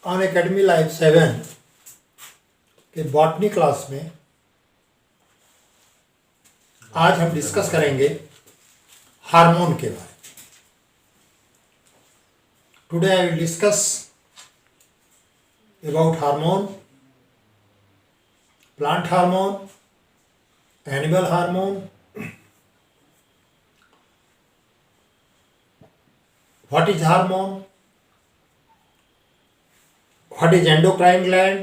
On academy life 7 के botany class में आज हम डिस्कस करेंगे हार्मोन के बारे में। Today I will discuss about hormone, plant hormone, animal hormone, what is hormone, what is endocrine gland।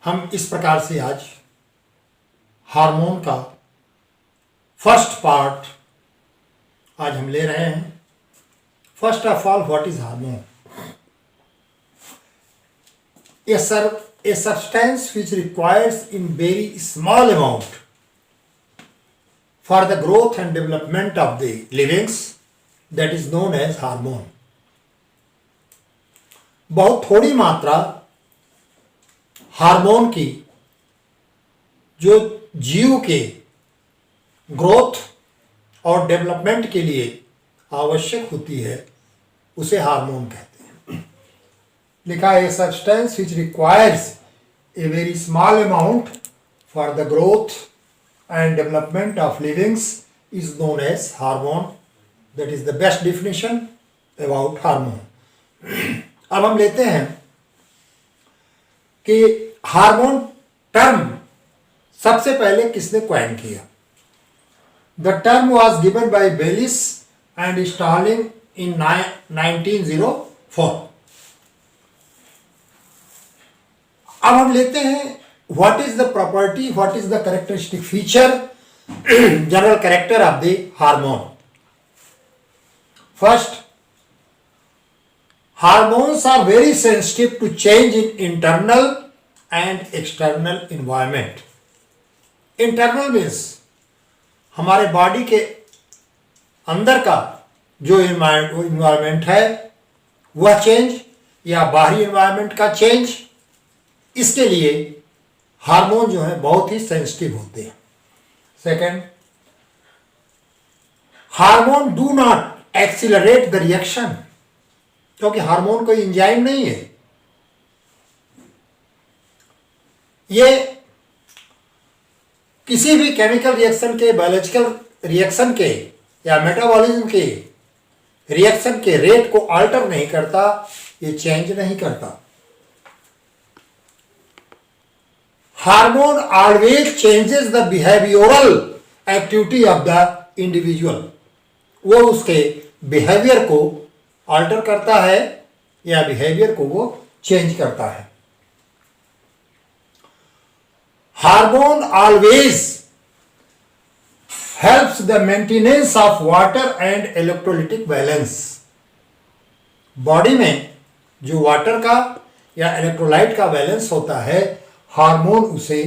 हम इस प्रकार से आज हार्मोन का फर्स्ट पार्ट आज हम ले रहे हैं। First of all, what is hormone? A substance which requires in very small amount for the growth and development of the livings, that is known as hormone। बहुत थोड़ी मात्रा हार्मोन की जो जीव के ग्रोथ और डेवलपमेंट के लिए आवश्यक होती है उसे हार्मोन कहते हैं। लिखा है substance which requires a very small amount for the growth and development of livings is known as hormone। That is the best definition about hormone। अब हम लेते हैं कि हार्मोन टर्म सबसे पहले किसने क्वाइन किया। The term was given by Bayliss and Starling in 1904। अब हम लेते हैं what is the property, what is the characteristic feature, general character of the hormone। First, hormones are very sensitive to change in internal and external environment। Internal means हमारे body के अंदर का जो environment है वह चेंज या बाहरी environment का चेंज, इसके लिए हार्मोन जो है बहुत ही सेंसिटिव होते हैं। Second, hormone do not accelerate the reaction, क्योंकि हार्मोन कोई एंजाइम नहीं है। ये किसी भी केमिकल रिएक्शन के, बायोलॉजिकल रिएक्शन के या मेटाबॉलिज्म के रिएक्शन के रेट को अल्टर नहीं करता, ये चेंज नहीं करता। Hormone always changes the behavioural activity of the individual. वो उसके बिहेवियर को अल्टर करता है या बिहेवियर को वो चेंज करता है। Hormone always helps the maintenance of water and electrolytic balance. Body में जो वाटर का या इलेक्ट्रोलाइट का बैलेंस होता है, हार्मोन उसे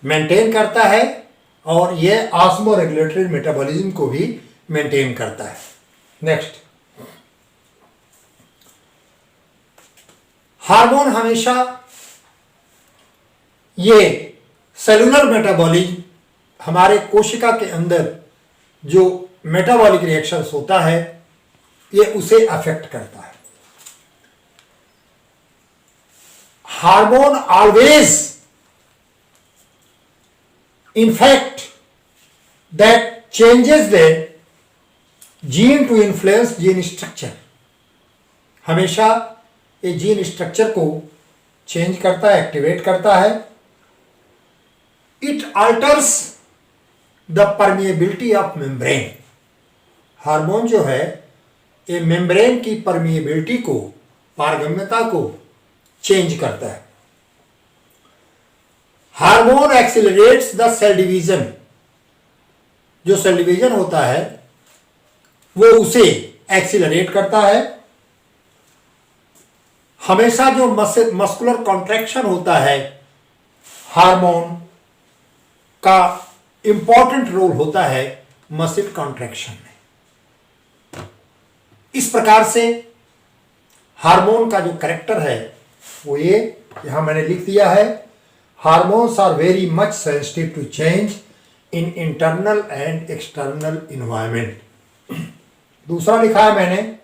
मेंटेन करता है और यह ऑस्मो रेगुलेटरी मेटाबॉलिज्म को भी मेंटेन करता है। नेक्स्ट, हार्मोन हमेशा ये सेलुलर मेटाबॉलिज्म, हमारे कोशिका के अंदर जो मेटाबॉलिक रिएक्शंस होता है ये उसे अफेक्ट करता है। Hormone always, in fact, that changes the gene to influence gene structure। हमेशा ये जीन स्ट्रक्चर को चेंज करता है, एक्टिवेट करता है। It alters the permeability of membrane। Hormone जो है ये मेम्ब्रेन की परमिएबिलिटी को, पारगम्यता को चेंज करता है। Hormone accelerates the cell division. जो सेल डिवीजन होता है वो उसे एक्सीलरेट करता है। हमेशा जो मस्कुलर कॉन्ट्रैक्शन होता है, हार्मोन का इंपॉर्टेंट रोल होता है मसल कॉन्ट्रैक्शन में। इस प्रकार से हार्मोन का जो कैरेक्टर है वो ये यहां मैंने लिख दिया है। Hormones are very much sensitive to change in internal and external environment. दूसरा लिखा है मैंने,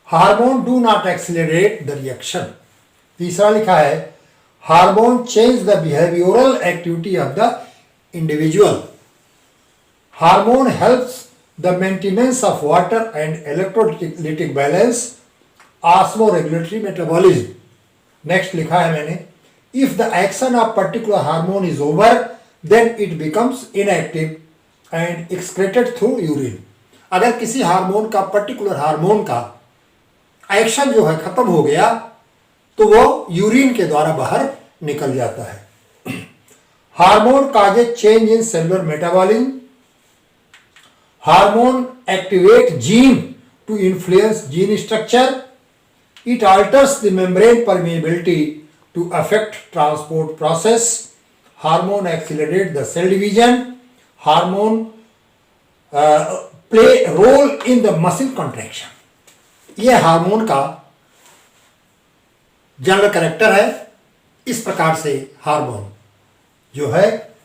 hormone do not accelerate the reaction. तीसरा लिखा है hormone change the behavioural activity of the individual. Hormone helps the maintenance of water and electrolytic balance, osmoregulatory metabolism. Next लिखा है मैंने if the action of particular hormone is over then it becomes inactive and excreted through urine. अगर किसी hormone का particular hormone का action जो है खत्म हो गया तो वो यूरिन के द्वारा बाहर निकल जाता है। Hormone causes change in cellular metabolism. Hormone activate gene to influence gene structure. It alters the membrane permeability to affect transport process. Hormone accelerate the cell division. Hormone play role in the muscle contraction. ये hormone का general character है। इस प्रकार से hormone जो है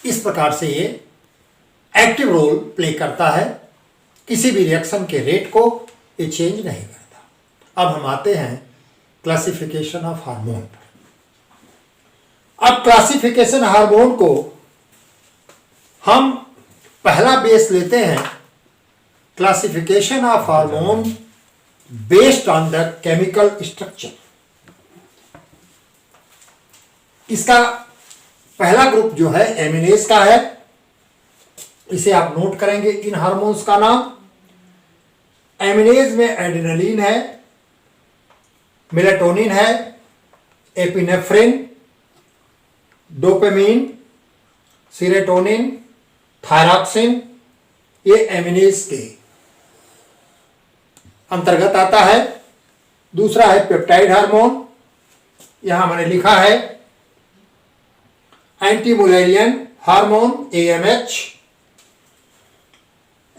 इस प्रकार से ये एक्टिव रोल प्ले करता है, किसी भी रिएक्शन के रेट को ये चेंज नहीं करता। अब हम आते हैं क्लासिफिकेशन ऑफ हार्मोन पर। अब क्लासिफिकेशन हार्मोन को हम पहला बेस लेते हैं classification of hormone based on the chemical structure. इसका पहला ग्रुप जो है एमिनेज का है, इसे आप नोट करेंगे इन हार्मोन्स का नाम। एमिनेज में एड्रेनलिन है, मेलाटोनिन है, एपिनेफ्रिन, डोपामिन, सीरोटोनिन, थायरॉक्सिन, ये एमिनेज के अंतर्गत आता है। दूसरा है पेप्टाइड हार्मोन, यहां मैंने लिखा है anti mullerian hormone AMH,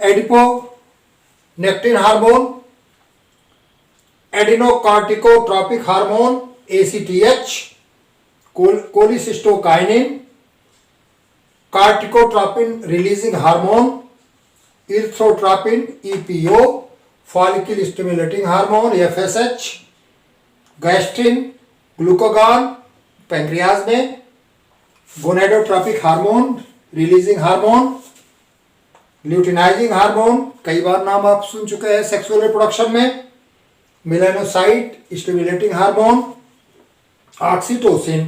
adiponectin hormone, adrenocorticotropic hormone ACTH, cholecystokinin, corticotropin releasing hormone, erythropoietin EPO, follicle stimulating hormone FSH, gastrin, glucagon pancreas में, gonadotropic hormone releasing hormone, luteinizing hormone, कई बार नाम आप सुन चुके हैं सेक्सुअल रिप्रोडक्शन में, melanocyte stimulating hormone, oxytocin,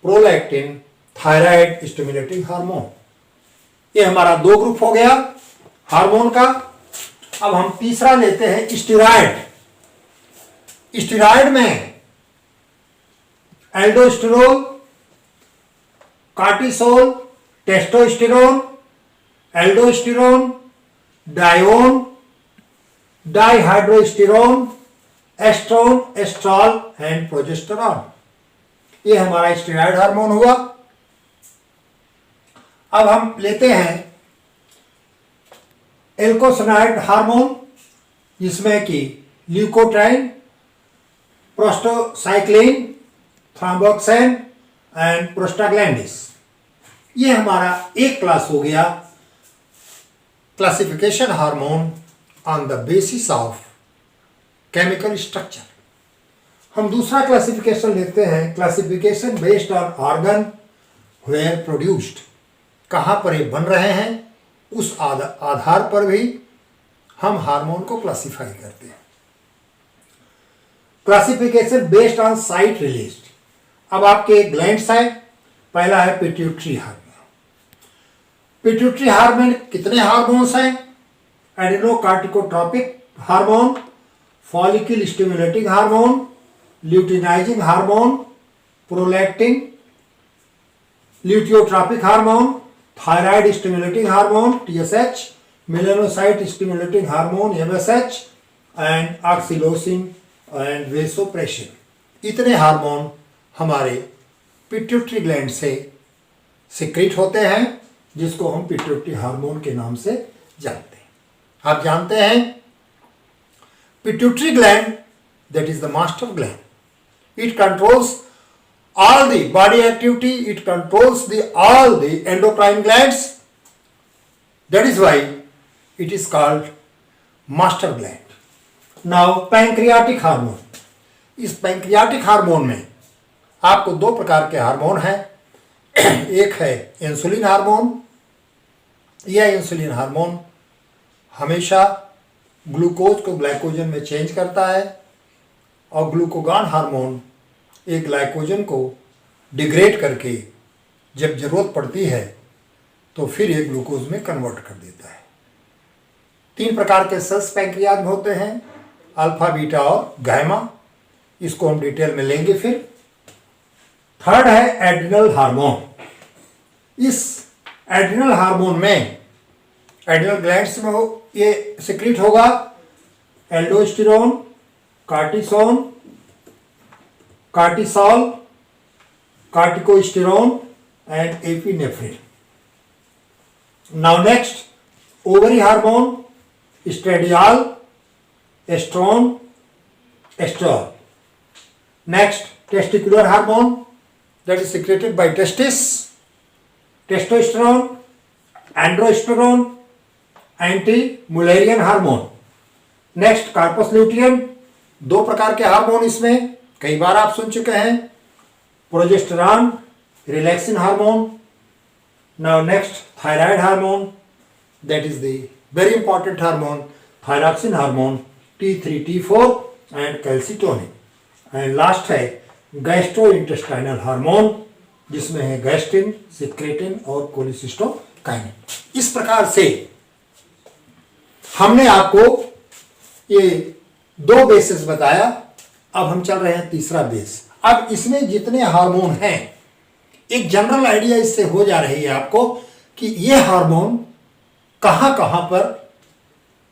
prolactin, thyroid stimulating hormone. ये हमारा दो ग्रुप हो गया हार्मोन का। अब हम तीसरा लेते हैं स्टेरॉइड। स्टेरॉइड में एल्डोस्टेरोल, कार्टिसोल, टेस्टोस्टेरोन, एल्डोस्टेरोन, डायोन, dihydrotestosterone, estrone, estriol and progesterone. ये हमारा स्टेरॉइड हार्मोन हुआ। अब हम लेते हैं एल्कोसाइनाइड हार्मोन, जिसमें कि leukotriene, prostacyclin, thromboxane and prostaglandins. ये हमारा एक क्लास हो गया classification hormone on the basis of chemical structure. हम दूसरा क्लासिफिकेशन लेते हैं classification based on organ where produced. कहाँ पर ये बन रहे हैं उस आधार पर भी हम हार्मोन को क्लासिफाई करते हैं। Classification based on site released. अब आपके ग्लैंड्स हैं, पहला है पिट्यूटरी हार्मोन। पिट्यूटरी हार्मोन कितने हार्मोन्स हैं? Adrenocorticotropic hormone, follicle stimulating hormone, luteinizing hormone, prolactin, luteotropic hormone, thyroid stimulating hormone TSH, melanocyte stimulating hormone MSH and oxytocin and vasopressin. इतने hormone हमारे pituitary gland से secrete होते हैं, जिसको हम pituitary hormone के नाम से जानते हैं। आप जानते हैं pituitary gland that is the master gland, it controls all the body activity, it controls all the endocrine glands. That is why it is called master gland. Now pancreatic hormone. इस pancreatic hormone में आपको दो प्रकार के hormone हैं। एक है insulin hormone. यह इंसुलिन हार्मोन हमेशा ग्लूकोज को ग्लाइकोजन में चेंज करता है और ग्लूकोगॉन हार्मोन एक ग्लाइकोजन को डिग्रेड करके जब जरूरत पड़ती है तो फिर ये ग्लूकोज में कन्वर्ट कर देता है। 3 प्रकार के सेल्स पैंक्रियाज में होते हैं, अल्फा, बीटा और गामा। इसको हम डिटेल में लेंगे फिर। थर्ड है एड्रिनल हार्मोन। इस एड्रिनल हार्मोन में एड्रिनल ग्लैंड्स में ये सिक्रीट होगा aldosterone, cortisone, cortisol, corticosterone and epinephrine. Now next ovary hormone estradiol, estrone, estriol. Next, testicular hormone that is secreted by testis, testosterone, androsterone, anti-mullerian hormone. Next, corpus luteum, 2 प्रकार के hormone इसमें कई बार आप सुन चुके हैं, progesterone, relaxin hormone. Now next, thyroid hormone, that is the very important hormone, thyroxine hormone, T3, T4 and calcitonin. And last है gastrointestinal hormone, जिसमें है गैस्ट्रिन, सिक्रेटिन और कोलिसिस्टोकाइनिन। इस प्रकार से हमने आपको ये 2 बेसिस बताया। अब हम चल रहे हैं तीसरा बेस। अब इसमें जितने हार्मोन हैं एक जनरल आइडिया इससे हो जा रही है आपको कि ये हार्मोन कहां कहां पर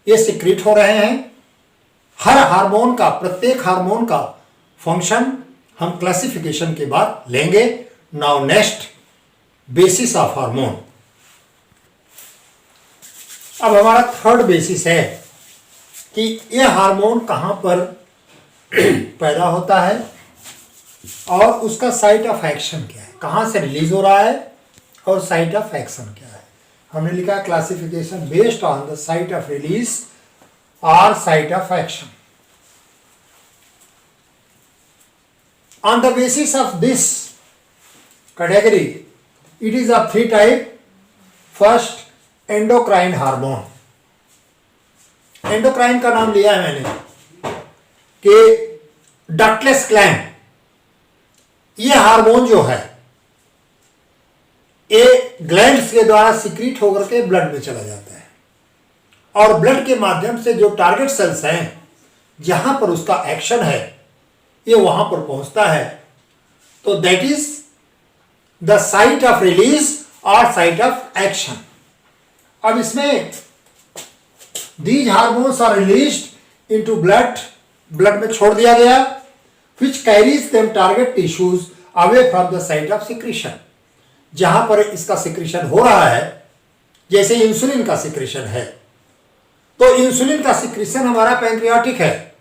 ये सिक्रीट हो रहे हैं। हर हार्मोन का, प्रत्येक हार्मोन का फंक्शन हम क्लासिफिकेशन के बाद लेंगे। Now next, basis of hormone. अब हमारा थर्ड बेसिस है कि यह हार्मोन कहां पर पैदा होता है और उसका साइट ऑफ एक्शन क्या है, कहां से रिलीज हो रहा है और साइट ऑफ एक्शन क्या है। हमने लिखा classification based on the site of release और site of action. On the basis of this category, it is of 3 types. First, endocrine hormone. Endocrine का नाम लिया है मैंने कि डक्टलेस क्लैम्प, ये हार्मोन जो है ये ग्लैंड्स के द्वारा सिक्रीट होकर के ब्लड में चला जाता है और ब्लड के माध्यम से जो टारगेट सेल्स हैं जहां पर उसका एक्शन है ये वहां पर पहुंचता है। तो that is the site of release और साइट ऑफ एक्शन। अब इसमें these hormones are released into blood, blood में छोड़ दिया गया, which carries them target tissues away from the site of secretion. जहां पर इसका सिक्रीशन हो रहा है, जैसे इंसुलिन का सिक्रीशन है, तो इंसुलिन का सिक्रीशन हमारा पैंक्रियाटिक है।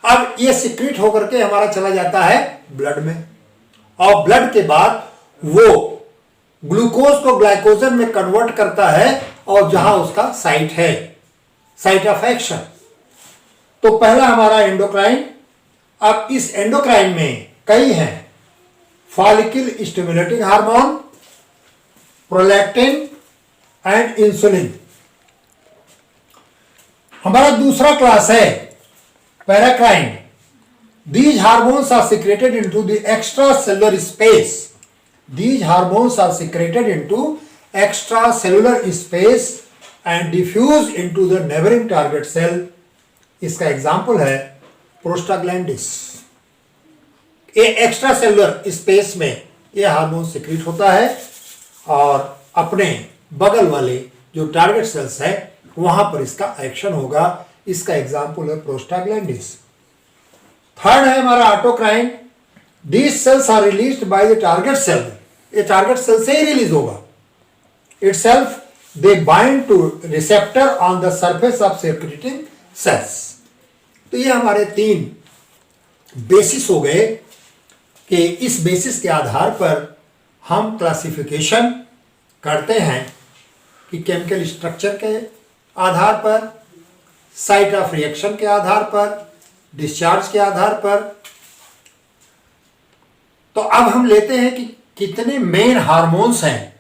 अब ये सिक्रीट होकर के हमारा चला जाता है ब्लड में और ब्लड के बाद वो ग्लूकोज को ग्लाइकोजन में कन्वर्ट करता है और जहां उसका साइट है, साइट ऑफ एक्शन। तो पहला हमारा एंडोक्राइन। अब इस एंडोक्राइन में कई हैं, follicle stimulating hormone, prolactin and insulin. हमारा दूसरा क्लास है paracrine. These hormones are secreted into the extracellular space. These hormones are secreted into extracellular space and diffuse into the neighboring target cell. इसका example है प्रोस्टाग्लैंडिस। ये extracellular space में ये hormone secrete होता है और अपने बगल वाले जो टारगेट सेल्स है वहां पर इसका एक्शन होगा। इसका एग्जाम्पल है प्रोस्टाग्लैंडिस। थर्ड है हमारा autocrine. These cells are released by the target cell. ये टारगेट सेल से ही रिलीज होगा। Itself they bind to receptor on the surface of circulating cells. तो ये हमारे 3 बेसिस हो गए कि इस बेसिस के आधार पर हम क्लासिफिकेशन करते हैं कि केमिकल स्ट्रक्चर के आधार पर, साइट ऑफ रिएक्शन के आधार पर, डिस्चार्ज के आधार पर। तो अब हम लेते हैं कि कितने मेन हार्मोन्स हैं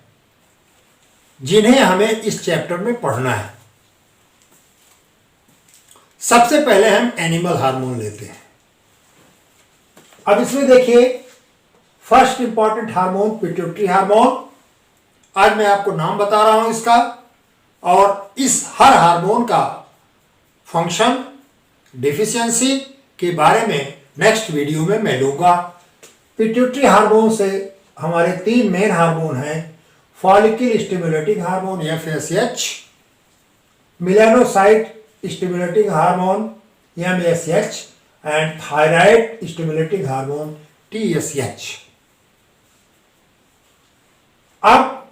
जिन्हें हमें इस चैप्टर में पढ़ना है। सबसे पहले हम एनिमल हार्मोन लेते हैं। अब इसमें देखिए, first important hormone pituitary hormone. आज मैं आपको नाम बता रहा हूं इसका, और इस हर हार्मोन का फंक्शन, डिफिशियंसी के बारे में नेक्स्ट वीडियो में मैं लूंगा। पिट्यूटरी हार्मोन से हमारे 3 मेन हार्मोन हैं: follicle stimulating hormone FSH, melanocyte stimulating hormone MSH and thyroid stimulating hormone TSH। अब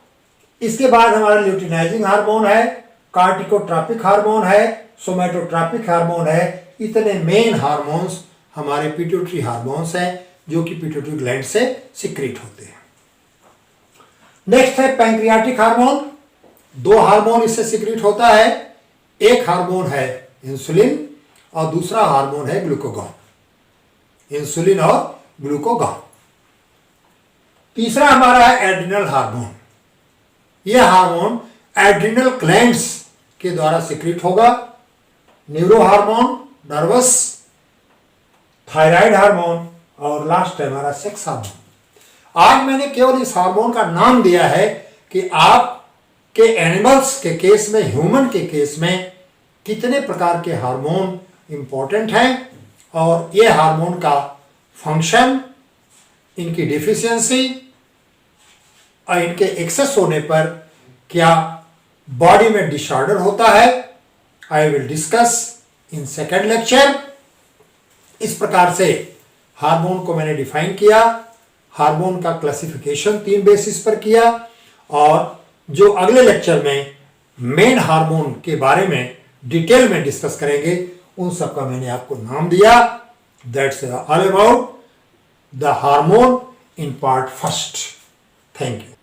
इसके बाद हमारा ल्यूटिनाइजिंग हार्मोन है, कार्टिकोट्रॉपिक हार्मोन है, सोमैटोट्रॉपिक हार्मोन है। इतने मेन हार्मोन्स हमारे पिट्यूटरी हार्मोन्स हैं जो कि पिट्यूटरी ग्लैंड से सिक्रीट होते हैं। नेक्स्ट है पैंक्रियाटिक हार्मोन। 2 हार्मोन इससे सिक्रीट होता है। एक हार्मोन है इंसुलिन और दूसरा हार्मोन है ग्लूकागॉन। इंसुलिन और ग्लूकागॉन। तीसरा हमारा है एड्रिनल हार्मोन। यह हार्मोन एड्रिनल ग्लैंड्स के द्वारा सिक्रीट होगा। Neuro hormone, nervous, thyroid hormone और लास्ट है हमारा सेक्स हार्मोन। आज मैंने केवल इस हार्मोन का नाम दिया है कि आपके एनिमल्स के केस में, ह्यूमन के केस में कितने प्रकार के हार्मोन इंपॉर्टेंट हैं और ये हार्मोन का फंक्शन, इनकी डिफिशियंसी और इनके एक्सेस होने पर क्या बॉडी में डिसऑर्डर होता है, I will discuss in second lecture. इस प्रकार से हार्मोन को मैंने डिफाइन किया, हार्मोन का क्लासिफिकेशन 3 बेसिस पर किया, और जो अगले लेक्चर में मेन हार्मोन के बारे में डिटेल में डिस्कस करेंगे, उन सब का मैंने आपको नाम दिया। That's all about the hormone in part first. Thank you.